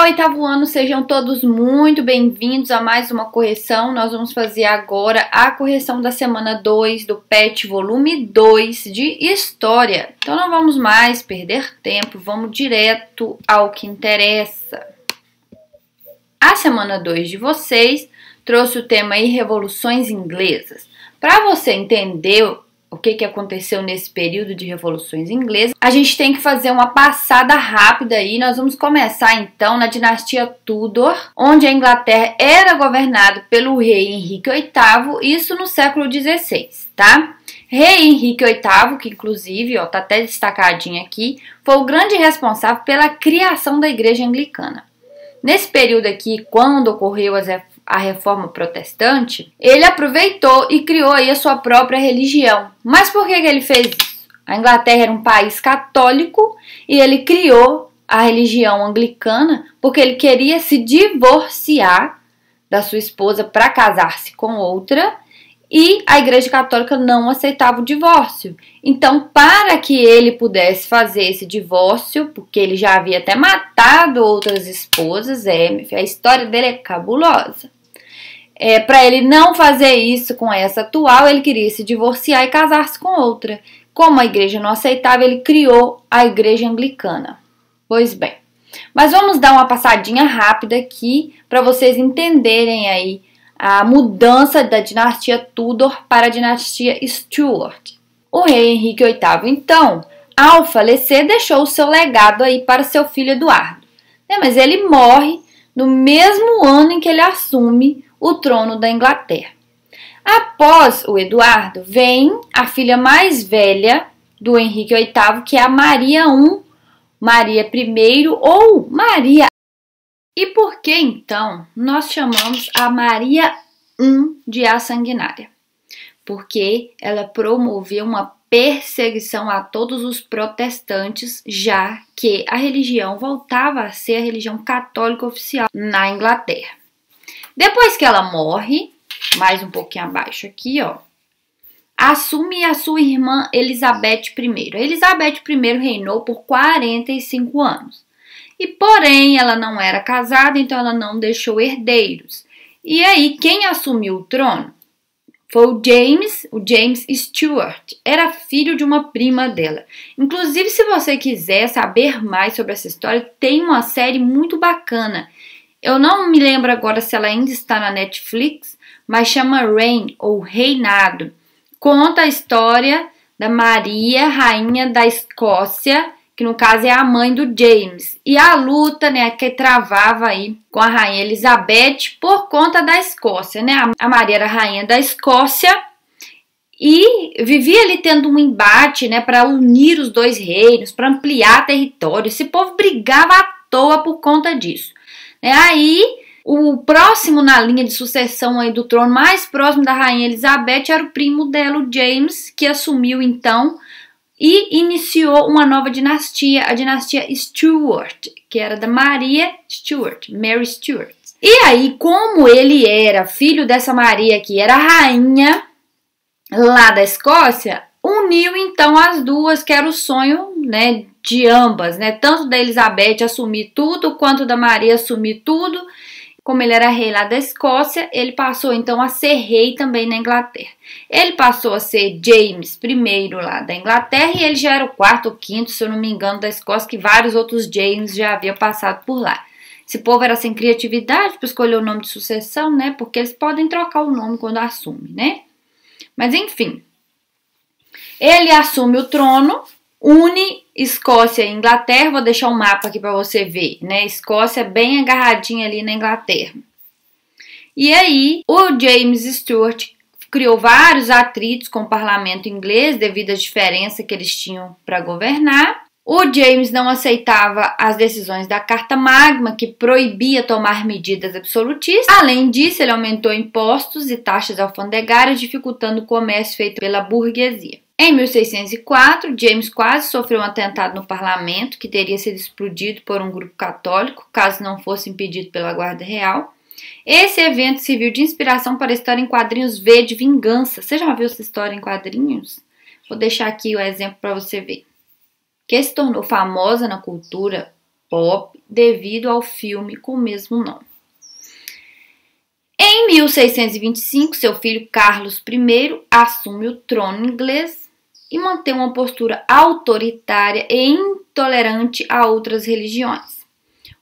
oitavo ano, sejam todos muito bem-vindos a mais uma correção. Nós vamos fazer agora a correção da semana 2 do PET volume 2 de História. Então não vamos mais perder tempo, vamos direto ao que interessa. A semana 2 de vocês trouxe o tema aí Revoluções Inglesas. Para você entender o que aconteceu nesse período de revoluções inglesas, a gente tem que fazer uma passada rápida aí. Nós vamos começar então na dinastia Tudor, onde a Inglaterra era governada pelo rei Henrique VIII, isso no século XVI, tá? Rei Henrique VIII, que inclusive, ó, tá até destacadinho aqui, foi o grande responsável pela criação da igreja anglicana. Nesse período aqui, quando ocorreu a reforma protestante, ele aproveitou e criou aí a sua própria religião. Mas por que ele fez isso? A Inglaterra era um país católico e ele criou a religião anglicana porque ele queria se divorciar da sua esposa para casar-se com outra, e a Igreja Católica não aceitava o divórcio. Então, para que ele pudesse fazer esse divórcio, porque ele já havia até matado outras esposas, a história dele é cabulosa. Para ele não fazer isso com essa atual, ele queria se divorciar e casar-se com outra. Como a igreja não aceitava, ele criou a Igreja Anglicana. Pois bem, mas vamos dar uma passadinha rápida aqui para vocês entenderem aí a mudança da dinastia Tudor para a dinastia Stuart. O rei Henrique VIII, então, ao falecer, deixou o seu legado aí para seu filho Eduardo. Mas ele morre no mesmo ano em que ele assume o trono da Inglaterra. Após o Eduardo, vem a filha mais velha do Henrique VIII, que é a Maria I, Maria I ou Maria. E por que, então, nós chamamos a Maria I de a Sanguinária? Porque ela promoveu uma perseguição a todos os protestantes, já que a religião voltava a ser a religião católica oficial na Inglaterra. Depois que ela morre, mais um pouquinho abaixo aqui, ó, assume a sua irmã Elizabeth I. A Elizabeth I reinou por 45 anos. E, porém, ela não era casada, então ela não deixou herdeiros. E aí, quem assumiu o trono foi o James Stuart. Era filho de uma prima dela. Inclusive, se você quiser saber mais sobre essa história, tem uma série muito bacana. Eu não me lembro agora se ela ainda está na Netflix, mas chama Reign, ou Reinado. Conta a história da Maria, rainha da Escócia, que no caso é a mãe do James, e a luta, né, que travava aí com a rainha Elizabeth por conta da Escócia, né? A Maria era rainha da Escócia e vivia ali tendo um embate, né, para unir os dois reinos, para ampliar território. Esse povo brigava à toa por conta disso. Aí, o próximo na linha de sucessão aí do trono, mais próximo da rainha Elizabeth, era o primo dela, o James, que assumiu então e iniciou uma nova dinastia, a dinastia Stuart, que era da Maria Stuart, Mary Stuart. E aí, como ele era filho dessa Maria, que era rainha lá da Escócia, uniu então as duas, que era o sonho, né, de ambas, né, tanto da Elizabeth assumir tudo, quanto da Maria assumir tudo. Como ele era rei lá da Escócia, ele passou então a ser rei também na Inglaterra. Ele passou a ser James I lá da Inglaterra e ele já era o quarto ou quinto, se eu não me engano, da Escócia, que vários outros James já haviam passado por lá. Esse povo era sem criatividade para escolher o nome de sucessão, né? Porque eles podem trocar o nome quando assumem, né? Mas enfim, ele assume o trono, une Escócia e Inglaterra. Vou deixar um mapa aqui para você ver, né? Escócia bem agarradinha ali na Inglaterra. E aí, o James Stuart criou vários atritos com o parlamento inglês devido à diferença que eles tinham para governar. O James não aceitava as decisões da Carta Magna, que proibia tomar medidas absolutistas. Além disso, ele aumentou impostos e taxas alfandegárias, dificultando o comércio feito pela burguesia. Em 1604, James quase sofreu um atentado no parlamento, que teria sido explodido por um grupo católico, caso não fosse impedido pela Guarda Real. Esse evento serviu de inspiração para a história em quadrinhos V de Vingança. Você já viu essa história em quadrinhos? Vou deixar aqui o exemplo para você ver. Que se tornou famosa na cultura pop devido ao filme com o mesmo nome. Em 1625, seu filho Carlos I assume o trono inglês e mantém uma postura autoritária e intolerante a outras religiões.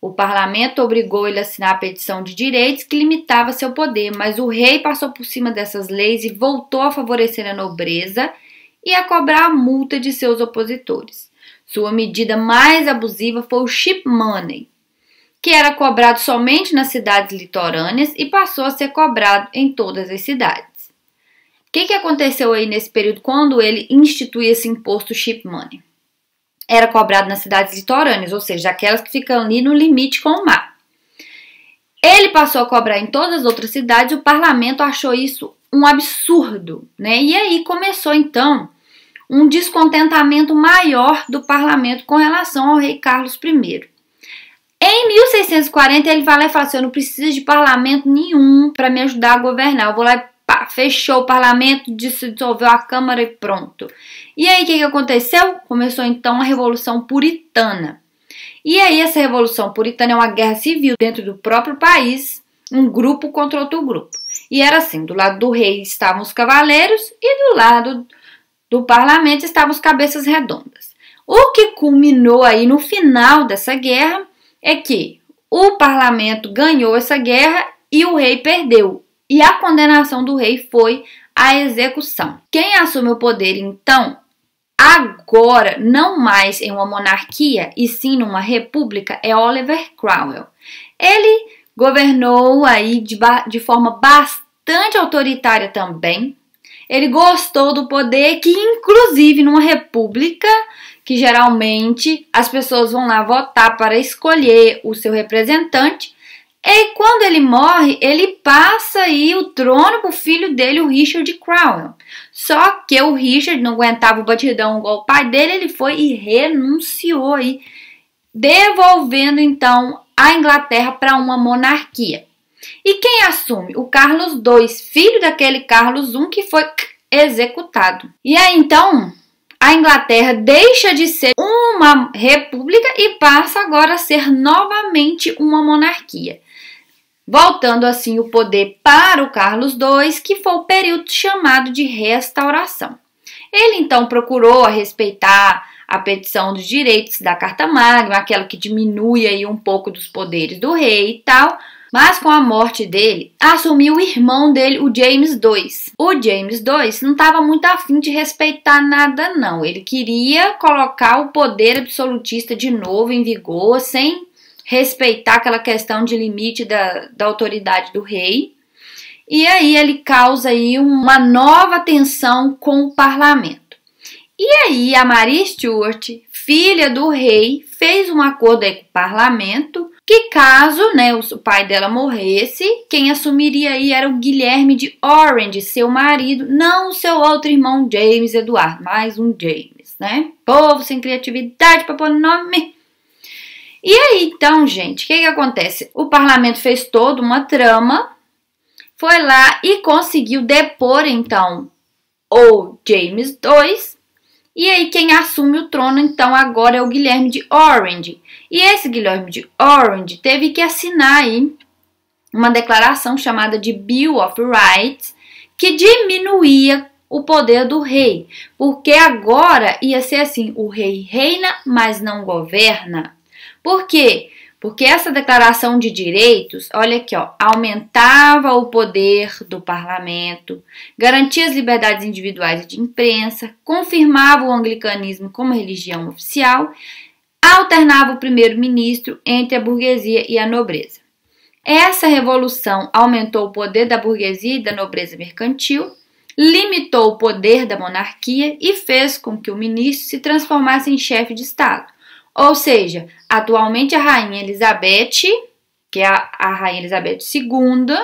O parlamento obrigou ele a assinar a petição de direitos que limitava seu poder, mas o rei passou por cima dessas leis e voltou a favorecer a nobreza e a cobrar a multa de seus opositores. Sua medida mais abusiva foi o ship money, que era cobrado somente nas cidades litorâneas e passou a ser cobrado em todas as cidades. O que aconteceu aí nesse período quando ele instituiu esse imposto ship money? Era cobrado nas cidades litorâneas, ou seja, aquelas que ficam ali no limite com o mar. Ele passou a cobrar em todas as outras cidades, o parlamento achou isso um absurdo, né? E aí começou então um descontentamento maior do parlamento com relação ao rei Carlos I. Em 1640, ele vai lá e fala assim: eu não preciso de parlamento nenhum para me ajudar a governar. Eu vou lá e pá, fechou o parlamento, dissolveu a Câmara e pronto. E aí, o que aconteceu? Começou então a Revolução Puritana. E aí, essa Revolução Puritana é uma guerra civil dentro do próprio país, um grupo contra outro grupo. E era assim: do lado do rei estavam os cavaleiros e do lado do parlamento estavam os cabeças redondas. O que culminou aí no final dessa guerra é que o parlamento ganhou essa guerra e o rei perdeu. E a condenação do rei foi a execução. Quem assume o poder, então, agora, não mais em uma monarquia, e sim numa república, é Oliver Cromwell. Ele governou aí de forma bastante autoritária também. Ele gostou do poder que, inclusive, numa república, que geralmente as pessoas vão lá votar para escolher o seu representante, e quando ele morre, ele passa aí o trono para o filho dele, o Richard Cromwell. Só que o Richard não aguentava o batidão igual o pai dele, ele foi e renunciou aí, devolvendo então a Inglaterra para uma monarquia. E quem assume? O Carlos II, filho daquele Carlos I que foi executado. E aí então a Inglaterra deixa de ser uma república e passa agora a ser novamente uma monarquia, voltando assim o poder para o Carlos II, que foi o período chamado de restauração. Ele então procurou respeitar a petição dos direitos da Carta Magna, aquela que diminui aí um pouco dos poderes do rei e tal, mas com a morte dele, assumiu o irmão dele, o James II. O James II não estava muito afim de respeitar nada não, ele queria colocar o poder absolutista de novo em vigor, sem respeitar aquela questão de limite da autoridade do rei. E aí ele causa aí uma nova tensão com o parlamento. E aí a Maria Stuart, filha do rei, fez um acordo aí com o parlamento que caso, né, o pai dela morresse, quem assumiria aí era o Guilherme de Orange, seu marido, não o seu outro irmão James Eduardo, mais um James, né? Povo sem criatividade para pôr nome. E aí, então, gente, o que acontece? O parlamento fez toda uma trama, foi lá e conseguiu depor, então, o James II. E aí, quem assume o trono, então, agora é o Guilherme de Orange. E esse Guilherme de Orange teve que assinar aí uma declaração chamada de Bill of Rights, que diminuía o poder do rei. Porque agora ia ser assim, o rei reina, mas não governa. Por quê? Porque essa declaração de direitos, olha aqui, ó, aumentava o poder do parlamento, garantia as liberdades individuais e de imprensa, confirmava o anglicanismo como religião oficial, alternava o primeiro-ministro entre a burguesia e a nobreza. Essa revolução aumentou o poder da burguesia e da nobreza mercantil, limitou o poder da monarquia e fez com que o ministro se transformasse em chefe de Estado. Ou seja, atualmente a Rainha Elizabeth, que é a Rainha Elizabeth II,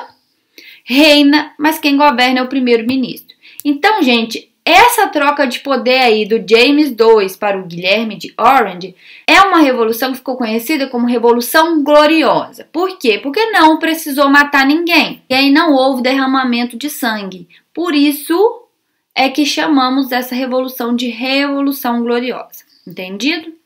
reina, mas quem governa é o primeiro-ministro. Então, gente, essa troca de poder aí do James II para o Guilherme de Orange é uma revolução que ficou conhecida como Revolução Gloriosa. Por quê? Porque não precisou matar ninguém. E aí não houve derramamento de sangue. Por isso é que chamamos essa revolução de Revolução Gloriosa. Entendido?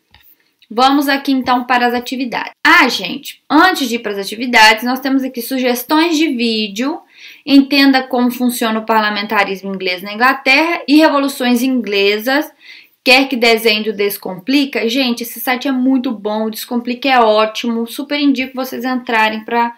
Vamos aqui então para as atividades. Gente, antes de ir para as atividades, nós temos aqui sugestões de vídeo. Entenda como funciona o parlamentarismo inglês na Inglaterra e revoluções inglesas. Quer que desenhe o Descomplica? Gente, esse site é muito bom, o Descomplica é ótimo. Super indico vocês entrarem para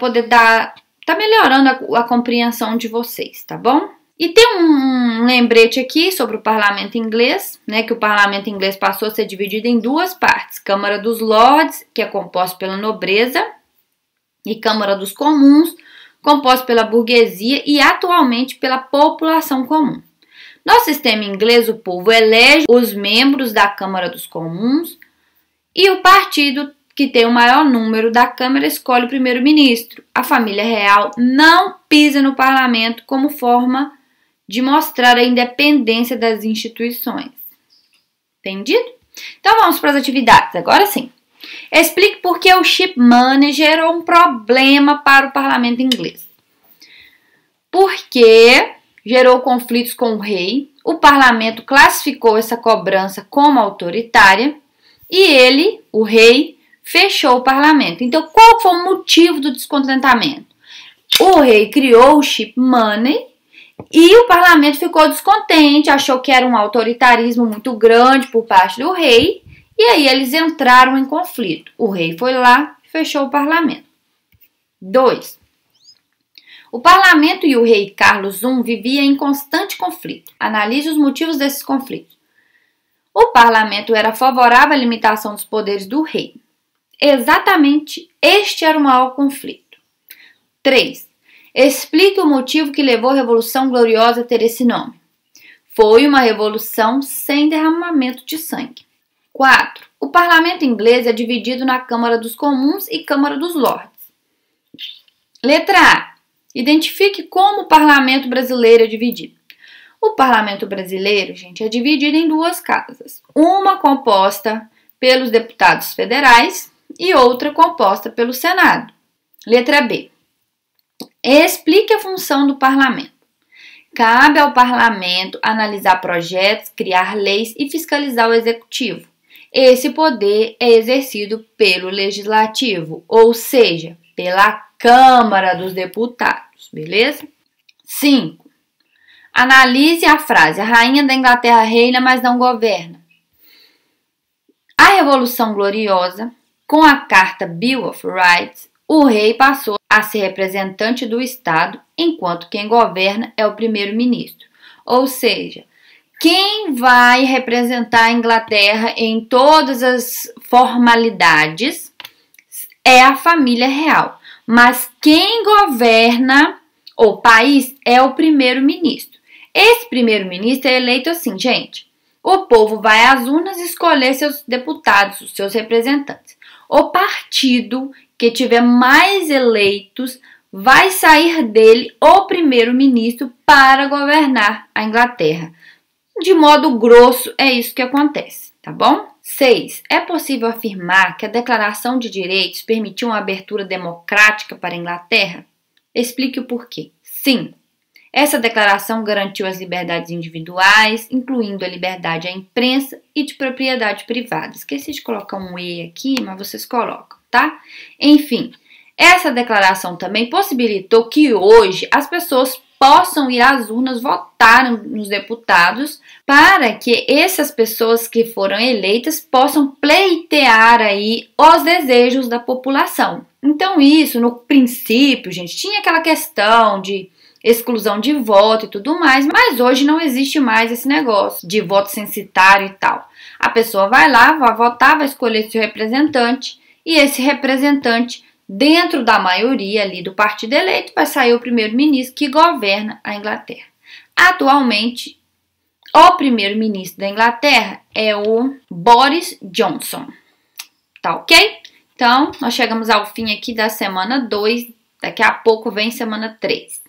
poder tá melhorando a compreensão de vocês, tá bom? E tem um lembrete aqui sobre o parlamento inglês, né, que o parlamento inglês passou a ser dividido em duas partes. Câmara dos Lords, que é composta pela nobreza, e Câmara dos Comuns, composta pela burguesia e atualmente pela população comum. No sistema inglês, o povo elege os membros da Câmara dos Comuns e o partido que tem o maior número da Câmara escolhe o primeiro-ministro. A família real não pisa no parlamento como forma de mostrar a independência das instituições. Entendido? Então vamos para as atividades, agora sim. Explique por que o chip money gerou um problema para o parlamento inglês. Porque gerou conflitos com o rei, o parlamento classificou essa cobrança como autoritária e ele, o rei, fechou o parlamento. Então, qual foi o motivo do descontentamento? O rei criou o chip money e o parlamento ficou descontente, achou que era um autoritarismo muito grande por parte do rei, e aí eles entraram em conflito. O rei foi lá e fechou o parlamento. 2. O parlamento e o rei Carlos I viviam em constante conflito. Analise os motivos desses conflitos. O parlamento era favorável à limitação dos poderes do rei. Exatamente este era o maior conflito. 3. Explique o motivo que levou a Revolução Gloriosa a ter esse nome. Foi uma revolução sem derramamento de sangue. 4. O parlamento inglês é dividido na Câmara dos Comuns e Câmara dos Lords. Letra A. Identifique como o parlamento brasileiro é dividido. O parlamento brasileiro, gente, é dividido em duas casas. Uma composta pelos deputados federais e outra composta pelo Senado. Letra B. Explique a função do parlamento. Cabe ao parlamento analisar projetos, criar leis e fiscalizar o executivo. Esse poder é exercido pelo legislativo, ou seja, pela Câmara dos Deputados, beleza? 5. Analise a frase: a rainha da Inglaterra reina, mas não governa. A Revolução Gloriosa, com a Carta Bill of Rights, o rei passou a ser representante do Estado, enquanto quem governa é o primeiro-ministro. Ou seja, quem vai representar a Inglaterra em todas as formalidades é a família real. Mas quem governa o país é o primeiro-ministro. Esse primeiro-ministro é eleito assim, gente. O povo vai às urnas escolher seus deputados, os seus representantes. O partido que tiver mais eleitos vai sair dele o primeiro-ministro para governar a Inglaterra. De modo grosso, é isso que acontece, tá bom? 6. É possível afirmar que a Declaração de Direitos permitiu uma abertura democrática para a Inglaterra? Explique o porquê. Sim. Essa declaração garantiu as liberdades individuais, incluindo a liberdade à imprensa e de propriedade privada. Esqueci de colocar um E aqui, mas vocês colocam, tá? Enfim, essa declaração também possibilitou que hoje as pessoas possam ir às urnas votar nos deputados para que essas pessoas que foram eleitas possam pleitear aí os desejos da população. Então isso, no princípio, gente, tinha aquela questão de exclusão de voto e tudo mais, mas hoje não existe mais esse negócio de voto censitário e tal. A pessoa vai lá, vai votar, vai escolher seu representante e esse representante, dentro da maioria ali do partido eleito, vai sair o primeiro-ministro que governa a Inglaterra. Atualmente, o primeiro-ministro da Inglaterra é o Boris Johnson. Tá ok? Então, nós chegamos ao fim aqui da semana 2, daqui a pouco vem semana 3.